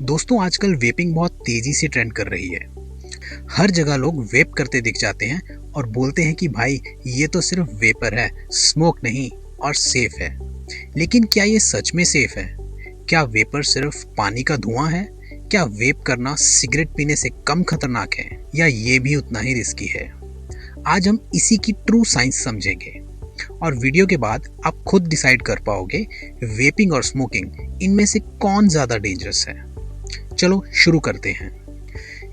दोस्तों आजकल वेपिंग बहुत तेजी से ट्रेंड कर रही है। हर जगह लोग वेप करते दिख जाते हैं और बोलते हैं कि भाई ये तो सिर्फ वेपर है, स्मोक नहीं और सेफ है। लेकिन क्या ये सच में सेफ है? क्या वेपर सिर्फ पानी का धुआं है? क्या वेप करना सिगरेट पीने से कम खतरनाक है या ये भी उतना ही रिस्की है? आज हम इसी की ट्रू साइंस समझेंगे और वीडियो के बाद आप खुद डिसाइड कर पाओगे वेपिंग और स्मोकिंग इनमें से कौन ज्यादा डेंजरस है। चलो शुरू करते हैं।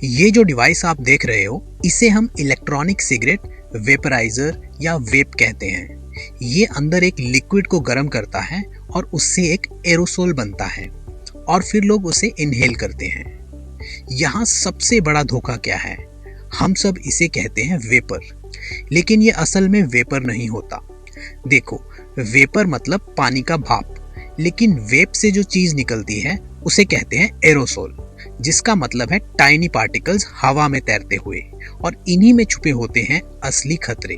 ये जो डिवाइस आप देख रहे हो इसे हम इलेक्ट्रॉनिक सिगरेट, वेपराइजर या वेप कहते हैं। ये अंदर एक लिक्विड को गर्म करता है और उससे एक एरोसोल बनता है और फिर लोग उसे इनहेल करते हैं। यहाँ सबसे बड़ा धोखा क्या है? हम सब इसे कहते हैं वेपर, लेकिन ये असल में वेपर नहीं होता। देखो, वेपर मतलब पानी का भाप, लेकिन वेप से जो चीज निकलती है उसे कहते हैं एरोसोल, जिसका मतलब है टाइनी पार्टिकल्स हवा में तैरते हुए, और इन्हीं में छुपे होते हैं असली खतरे।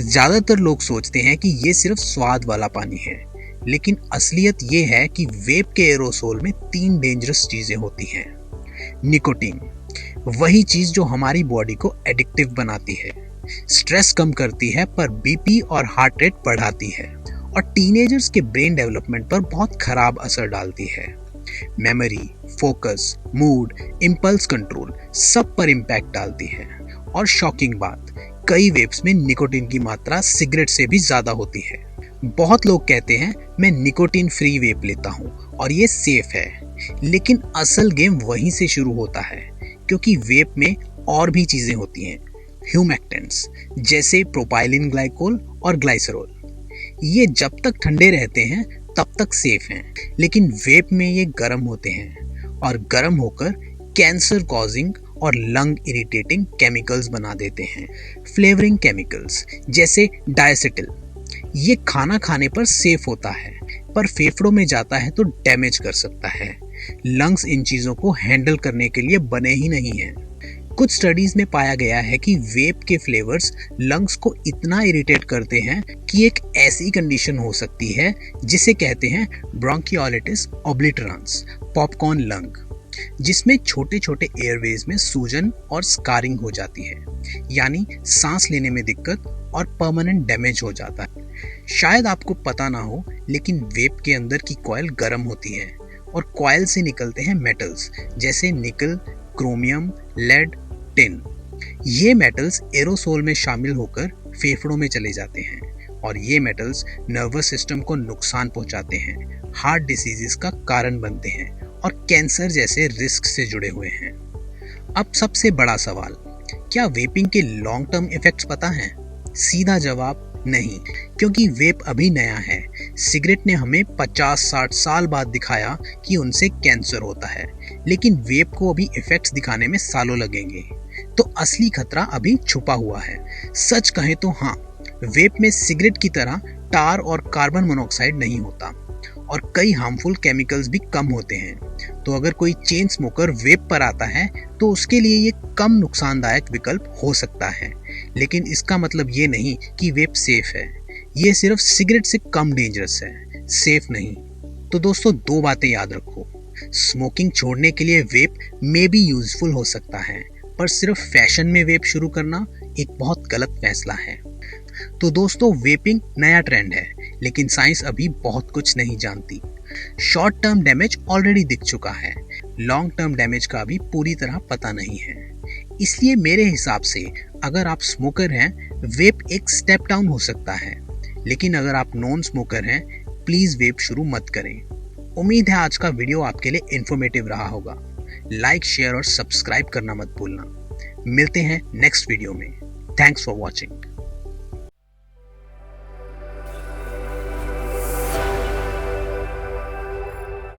ज्यादातर लोग सोचते हैं कि ये सिर्फ स्वाद वाला पानी है, लेकिन असलियत ये है कि वेप के एरोसोल में 3 डेंजरस चीजें होती हैं। निकोटीन, वही चीज जो हमारी बॉडी को एडिक्टिव बनाती है, स्ट्रेस कम करती है पर बीपी और हार्ट रेट बढ़ाती है और टीनेजर्स के ब्रेन डेवलपमेंट पर बहुत खराब असर डालती है। Memory, focus, mood, impulse control सब पर इम्पैक्ट डालती है। और शॉकिंग बात, कई वेप्स में निकोटीन की मात्रा सिगरेट से भी ज्यादा होती है। बहुत लोग कहते हैं मैं निकोटीन फ्री वेप लेता हूँ और ये सेफ है, लेकिन असल गेम वहीं से शुरू होता है, क्योंकि वेप में और भी चीजें होती हैं, ह्यूमेक्टेंट्स जैसे प्रोपाइलिन ग्लाइकोल और ग्लाइसरोल। ये जब तक ठंडे रहते हैं तब तक सेफ हैं, लेकिन वेप में ये गर्म होते हैं और गर्म होकर कैंसर कॉजिंग और लंग इरिटेटिंग केमिकल्स बना देते हैं। फ्लेवरिंग केमिकल्स जैसे डायसेटिल, ये खाना खाने पर सेफ होता है, पर फेफड़ों में जाता है तो डैमेज कर सकता है। लंग्स इन चीजों को हैंडल करने के लिए बने ही नहीं हैं। कुछ स्टडीज में पाया गया है कि वेप के फ्लेवर्स लंग्स को इतना इरिटेट करते हैं कि एक ऐसी कंडीशन हो सकती है जिसे कहते हैं ब्रोंकियोलिटिस ओब्लिटरांस, पॉपकॉर्न लंग, जिसमें छोटे छोटे एयरवेज में सूजन और स्कारिंग हो जाती है, यानी सांस लेने में दिक्कत और परमानेंट डैमेज हो जाता है। शायद आपको पता ना हो, लेकिन वेप के अंदर की कॉइल गर्म होती है और कॉइल से निकलते हैं मेटल्स जैसे निकल, क्रोमियम, लेड, टिन। ये मेटल्स एरोसोल में शामिल होकर फेफड़ों में चले जाते हैं और ये मेटल्स नर्वस सिस्टम को नुकसान पहुंचाते हैं, हार्ट डिसीजेस का कारण बनते हैं और कैंसर जैसे रिस्क से जुड़े हुए हैं। अब सबसे बड़ा सवाल, क्या वेपिंग के लॉन्ग टर्म इफेक्ट्स पता हैं? सीधा जवाब नहीं, क्योंकि वेप अभी नया है। सिगरेट ने हमें 50-60 साल बाद दिखाया कि उनसे कैंसर होता है, लेकिन वेप को अभी इफेक्ट्स दिखाने में सालों लगेंगे। तो असली खतरा अभी छुपा हुआ है। सच कहें तो हाँ, वेप में सिगरेट की तरह टार और कार्बन मोनोऑक्साइड नहीं होता और कई हार्मफुल केमिकल्स भी कम होते हैं। तो अगर कोई चेन स्मोकर वेप पर आता है तो उसके लिए ये कम नुकसानदायक विकल्प हो सकता है, लेकिन इसका मतलब ये नहीं कि वेप सेफ है। ये सिर्फ सिगरेट से कम डेंजरस है, सेफ नहीं। तो दोस्तों 2 बातें याद रखो। स्मोकिंग छोड़ने के लिए वेप में भी यूजफुल हो सकता है, पर सिर्फ फैशन में वेप शुरू करना एक बहुत गलत फैसला है। तो दोस्तों, वेपिंग नया ट्रेंड है, लेकिन साइंस अभी बहुत कुछ नहीं जानती। शॉर्ट टर्म डैमेज ऑलरेडी दिख चुका है, लॉन्ग टर्म डैमेज का भी पूरी तरह पता नहीं है। इसलिए मेरे हिसाब से अगर आप स्मोकर हैं, वेप एक स्टेप डाउन हो सकता है, लेकिन अगर आप नॉन स्मोकर हैं, प्लीज वेप शुरू मत करें। उम्मीद है आज का वीडियो आपके लिए इंफॉर्मेटिव रहा होगा। लाइक, शेयर और सब्सक्राइब करना मत भूलना। मिलते हैं नेक्स्ट वीडियो में। Thanks for watching.